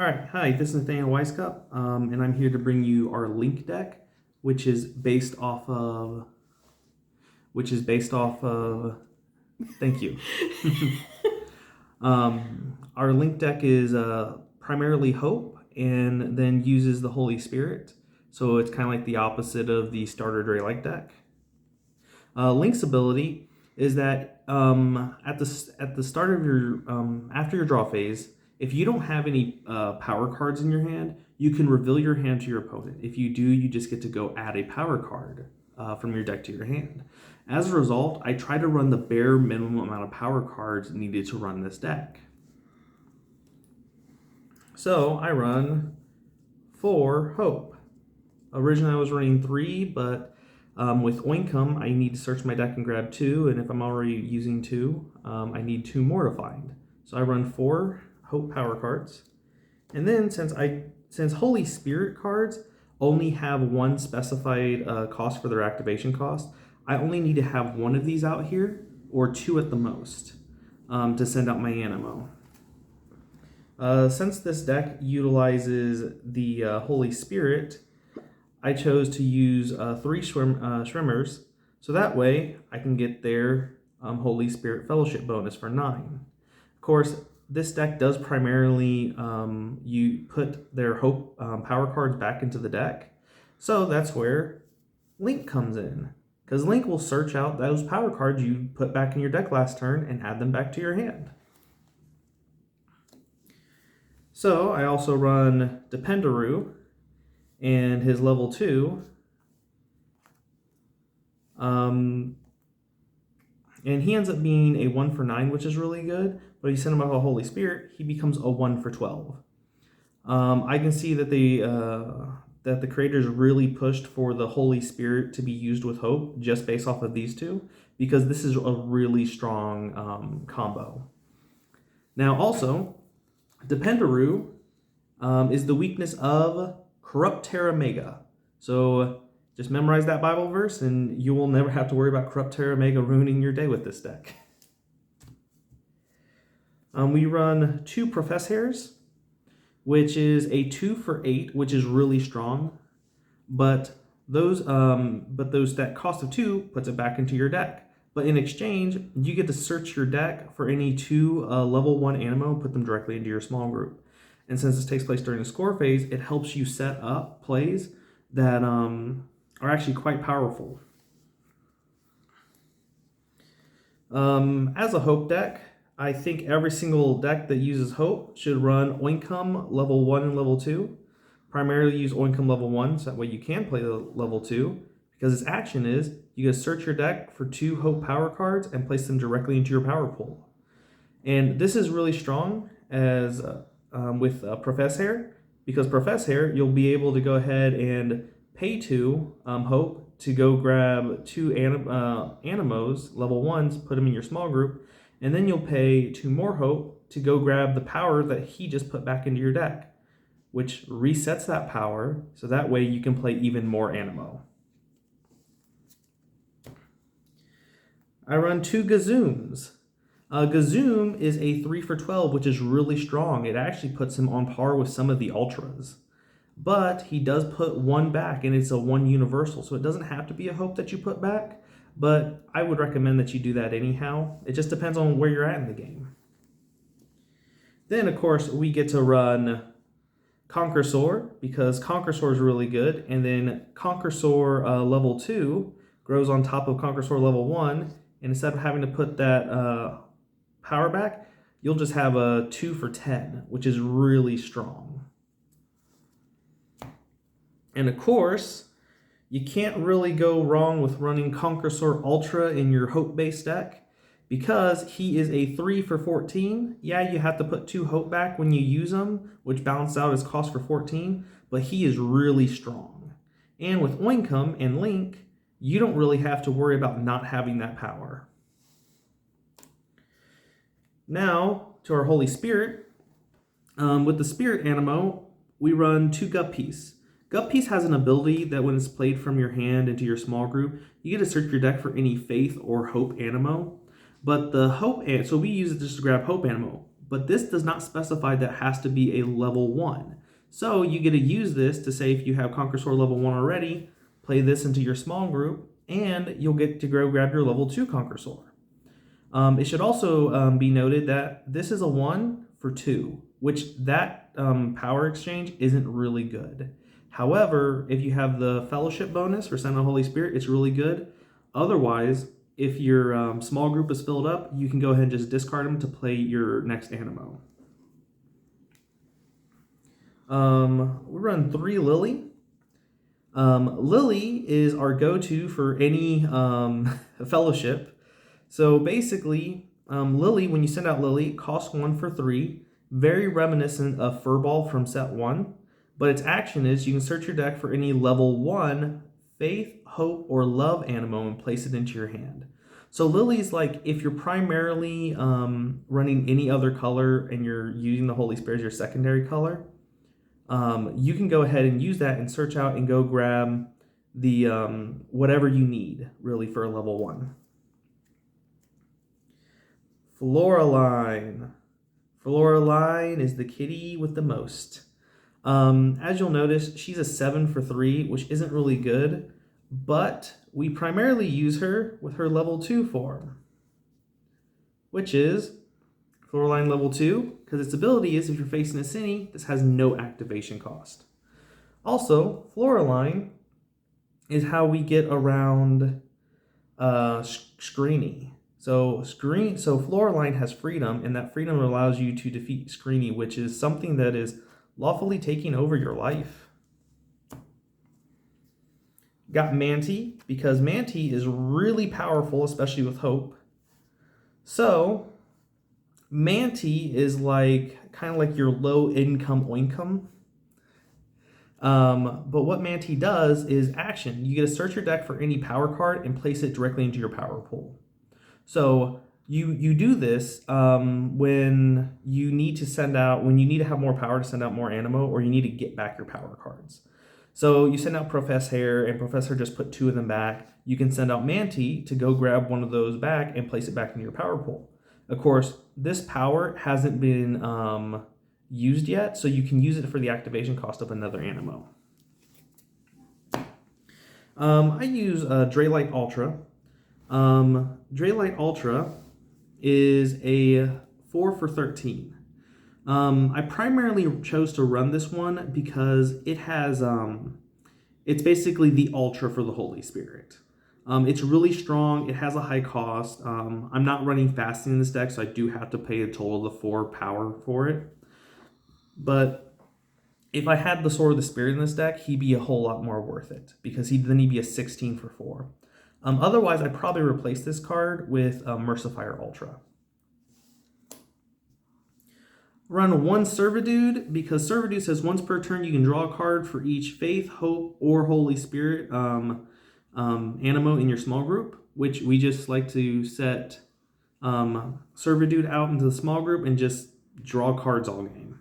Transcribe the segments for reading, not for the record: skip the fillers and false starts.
All right, hi, this is Nathanael Weisskopf, and I'm here to bring you our link deck, which is based off of, thank you. Our link deck is primarily hope and then uses the Holy Spirit. So it's kind of like the opposite of the starter Drey-like deck. Link's ability is that at the start of your after your draw phase, if you don't have any power cards in your hand, you can reveal your hand to your opponent. If you do, you just get to go add a power card from your deck to your hand. As a result, I try to run the bare minimum amount of power cards needed to run this deck. So I run 4 Hope. Originally I was running 3, but with Oincome, I need to search my deck and grab 2, and if I'm already using 2, I need 2 more to find. So I run 4 Hope power cards, and then since Holy Spirit cards only have 1 specified cost for their activation cost, I only need to have 1 of these out here, or 2 at the most, to send out my Animo. Since this deck utilizes the Holy Spirit, I chose to use 3 Shrimmers, so that way I can get their Holy Spirit Fellowship bonus for 9. Of course, this deck does primarily you put their Hope power cards back into the deck, so that's where Link comes in, because Link will search out those power cards you put back in your deck last turn and add them back to your hand. So I also run Dependaroo and his level 2. And he ends up being a 1 for 9, which is really good, but you send him out a Holy Spirit, he becomes a 1 for 12. I can see that the creators really pushed for the Holy Spirit to be used with Hope just based off of these 2, because this is a really strong combo. Now also, Dependaroo is the weakness of Corrupt Terra Mega. So just memorize that Bible verse and you will never have to worry about Corrupt Terra Mega ruining your day with this deck. We run 2 Profess Hairs, which is a 2 for 8, which is really strong. But that cost of 2 puts it back into your deck. But in exchange, you get to search your deck for any 2 level 1 Animo and put them directly into your small group. And since this takes place during the score phase, it helps you set up plays that are actually quite powerful. As a Hope deck, I think every single deck that uses Hope should run Oincome level 1 and level 2. Primarily use Oincome level 1, so that way you can play the level 2, because its action is you can search your deck for 2 Hope power cards and place them directly into your power pool. And this is really strong as with Profess Hair, because Profess Hair, you'll be able to go ahead and pay 2 Hope to go grab 2 Animos, level 1s, put them in your small group, and then you'll pay 2 more Hope to go grab the power that he just put back into your deck, which resets that power, so that way you can play even more Animo. I run 2 Gazooms. Gazoom is a 3 for 12, which is really strong. It actually puts him on par with some of the Ultras. But he does put 1 back, and it's a 1 universal, so it doesn't have to be a Hope that you put back, but I would recommend that you do that anyhow. It just depends on where you're at in the game. Then, of course, we get to run Conqueror, because Conqueror is really good, and then Conqueror level 2 grows on top of Conqueror level 1, and instead of having to put that power back, you'll just have a 2 for 10, which is really strong. And of course, you can't really go wrong with running Conqueror Ultra in your Hope-based deck, because he is a 3 for 14. Yeah, you have to put 2 Hope back when you use him, which balances out his cost for 14, but he is really strong. And with Oincome and Link, you don't really have to worry about not having that power. Now, to our Holy Spirit. With the Spirit Animo, we run 2 Gut Piece. Gut Piece has an ability that when it's played from your hand into your small group, you get to search your deck for any Faith or Hope Animo. But the Hope, so we use it just to grab Hope Animo. but this does not specify that it has to be a level 1. So you get to use this to say if you have Conquer Sword level 1 already, play this into your small group, and you'll get to go grab your level 2 Conquer Sword. It should also be noted that this is a 1 for 2, which that power exchange isn't really good. However, if you have the Fellowship bonus for Send the Holy Spirit, it's really good. Otherwise, if your small group is filled up, you can go ahead and just discard them to play your next Animo. We run 3 Lily. Lily is our go-to for any Fellowship. So basically, Lily, when you send out Lily, costs 1 for 3, very reminiscent of Furball from set 1, but its action is you can search your deck for any level 1 Faith, Hope, or Love Animo and place it into your hand. So Lily's like, if you're primarily running any other color and you're using the Holy Spirit as your secondary color, you can go ahead and use that and search out and go grab the whatever you need, really, for a level 1. Floraline. Floraline is the kitty with the most. As you'll notice, she's a 7 for 3, which isn't really good, but we primarily use her with her level 2 form, which is Floraline level 2, because its ability is if you're facing a Cine, this has no activation cost. Also, Floraline is how we get around Screeny. So Floraline has freedom, and that freedom allows you to defeat Screeny, which is something that is lawfully taking over your life. Got Manti, because Manti is really powerful, especially with Hope. So Manti is kind of like your low-income oincome. But what Manti does is action. You get to search your deck for any power card and place it directly into your power pool. So you do this when you need to have more power to send out more Animo, or you need to get back your power cards. So you send out Professor, and Professor just put 2 of them back. You can send out Manti to go grab one of those back and place it back in your power pool. Of course, this power hasn't been used yet, so you can use it for the activation cost of another Animo. I use Draylight Ultra. Draylight Ultra is a 4 for 13. I primarily chose to run this one because it has, it's basically the Ultra for the Holy Spirit. It's really strong. It has a high cost. I'm not running fasting in this deck, so I do have to pay a total of 4 power for it. But if I had the Sword of the Spirit in this deck, he'd be a whole lot more worth it, because he'd be a 16 for 4. Otherwise, I'd probably replace this card with Mercifier Ultra. Run 1 Servitude, because Servitude says once per turn you can draw a card for each Faith, Hope, or Holy Spirit Animo in your small group, which we just like to set Servitude out into the small group and just draw cards all game.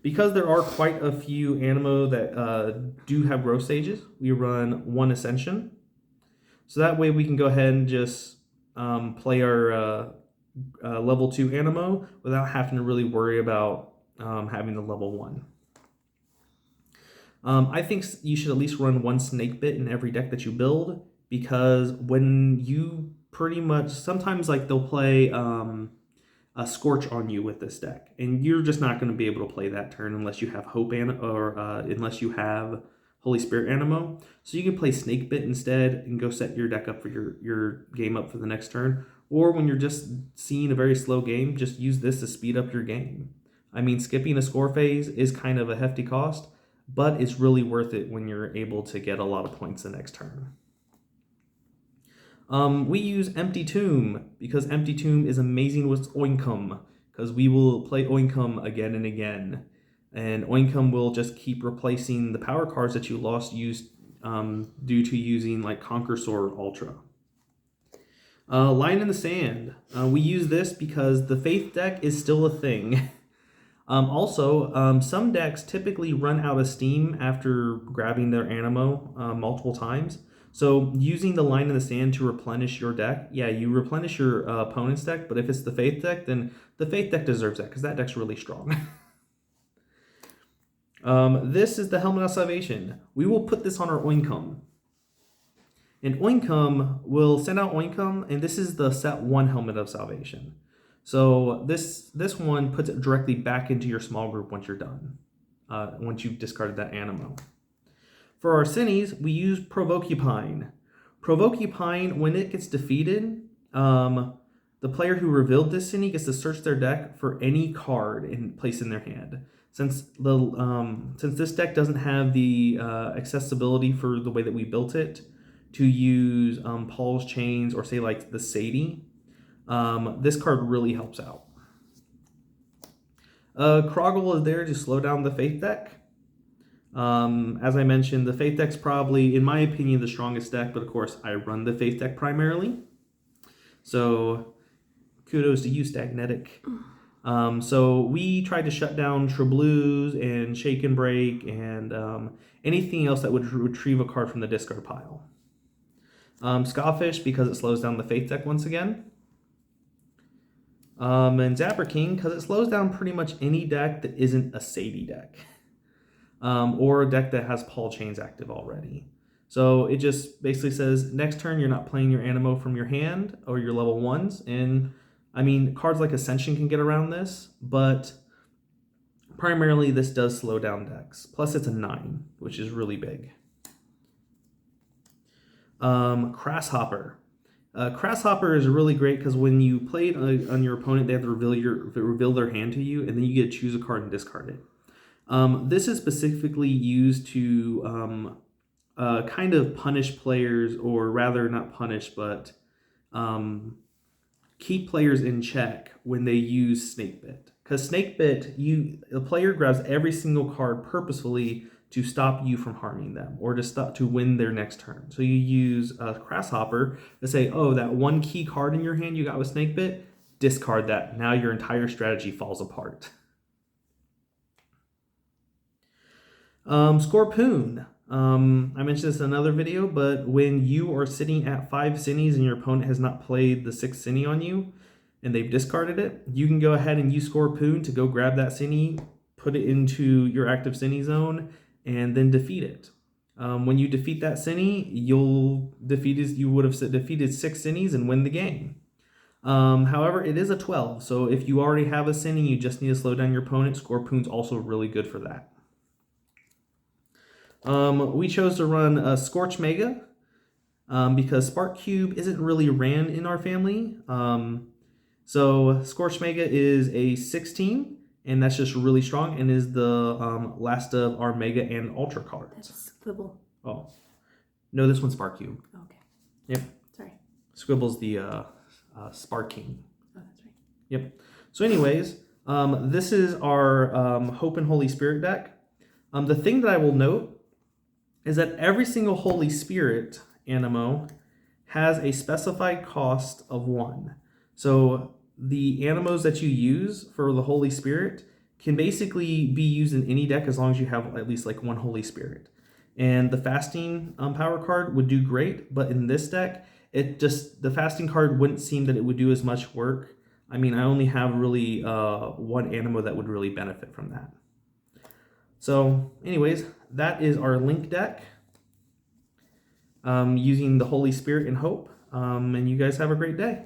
Because there are quite a few Animo that do have growth stages, we run 1 Ascension. So that way we can go ahead and just play our level 2 Animo without having to really worry about having the level 1. I think you should at least run 1 Snakebit in every deck that you build, because when you sometimes they'll play a Scorch on you with this deck, and you're just not going to be able to play that turn unless you have Hope unless you have Holy Spirit Animo. So you can play Snakebit instead and go set your deck up for your game up for the next turn. Or when you're just seeing a very slow game, just use this to speed up your game. I mean, skipping a score phase is kind of a hefty cost, but it's really worth it when you're able to get a lot of points the next turn. We use Empty Tomb, because Empty Tomb is amazing with Oincum, because we will play Oincum again and again. And Oincum will just keep replacing the power cards that you lost due to using Conquer Sword Ultra. Line in the Sand. We use this because the Faith deck is still a thing. Also, some decks typically run out of steam after grabbing their Animo multiple times. So using the line in the sand to replenish your deck, yeah, you replenish your opponent's deck, but if it's the Faith deck, then the Faith deck deserves that because that deck's really strong. This is the Helmet of Salvation. We will put this on our Oincum. And Oincum will send out Oincum, and this is the set 1 Helmet of Salvation. So this one puts it directly back into your small group once you're done, once you've discarded that Animo. For our Cinnies, we use Provokupine. Provokupine, when it gets defeated, the player who revealed this Cinny gets to search their deck for any card and place in their hand. Since this deck doesn't have the accessibility for the way that we built it to use Paul's Chains or say like the Sadie, this card really helps out. Kroggle is there to slow down the Faith deck. As I mentioned, the Faith deck's probably, in my opinion, the strongest deck, but of course I run the Faith deck primarily. So kudos to you, Stagnetic. So we tried to shut down Treblues and Shake and Break and anything else that would retrieve a card from the discard pile. Scoffish, because it slows down the Faith deck once again. And Zapper King, because it slows down pretty much any deck that isn't a Sadie deck. Or a deck that has Paul Chains active already. So it just basically says, next turn you're not playing your Animo from your hand or your level 1s. And I mean, cards like Ascension can get around this, but primarily this does slow down decks. Plus it's a 9, which is really big. Crasshopper. Crasshopper is really great because when you play it on your opponent, they have to reveal their hand to you, and then you get to choose a card and discard it. This is specifically used to kind of punish players, or rather not punish, but keep players in check when they use Snakebit. Because Snakebit, the player grabs every single card purposefully to stop you from harming them, or to win their next turn. So you use Crasshopper to say, oh, that one key card in your hand you got with Snakebit, discard that. Now your entire strategy falls apart. Scorpoon. I mentioned this in another video, but when you are sitting at 5 Cinnies and your opponent has not played the 6th Cinny on you, and they've discarded it, you can go ahead and use Scorpoon to go grab that Cinny, put it into your active Cinny zone, and then defeat it. When you defeat that Cinny, you would have defeated 6 Cinnies and win the game. However, it is a 12, so if you already have a Cinny, you just need to slow down your opponent. Scorpoon's also really good for that. We chose to run a Scorch Mega because Spark Cube isn't really ran in our family. So Scorch Mega is a 16, and that's just really strong, and is the last of our Mega and Ultra cards. That's Squibble. Oh. No, this one's Spark Cube. Oh, okay. Yep. Sorry. Squibble's the Spark King. Oh, that's right. Yep. So anyways, this is our Hope and Holy Spirit deck. The thing that I will note is that every single Holy Spirit Animo has a specified cost of 1. So the Animos that you use for the Holy Spirit can basically be used in any deck as long as you have at least like 1 Holy Spirit. And the Fasting power card would do great, but in this deck, the Fasting card wouldn't seem that it would do as much work. I mean, I only have really 1 Animo that would really benefit from that. So anyways, that is our Link deck using the Holy Spirit and Hope. And you guys have a great day.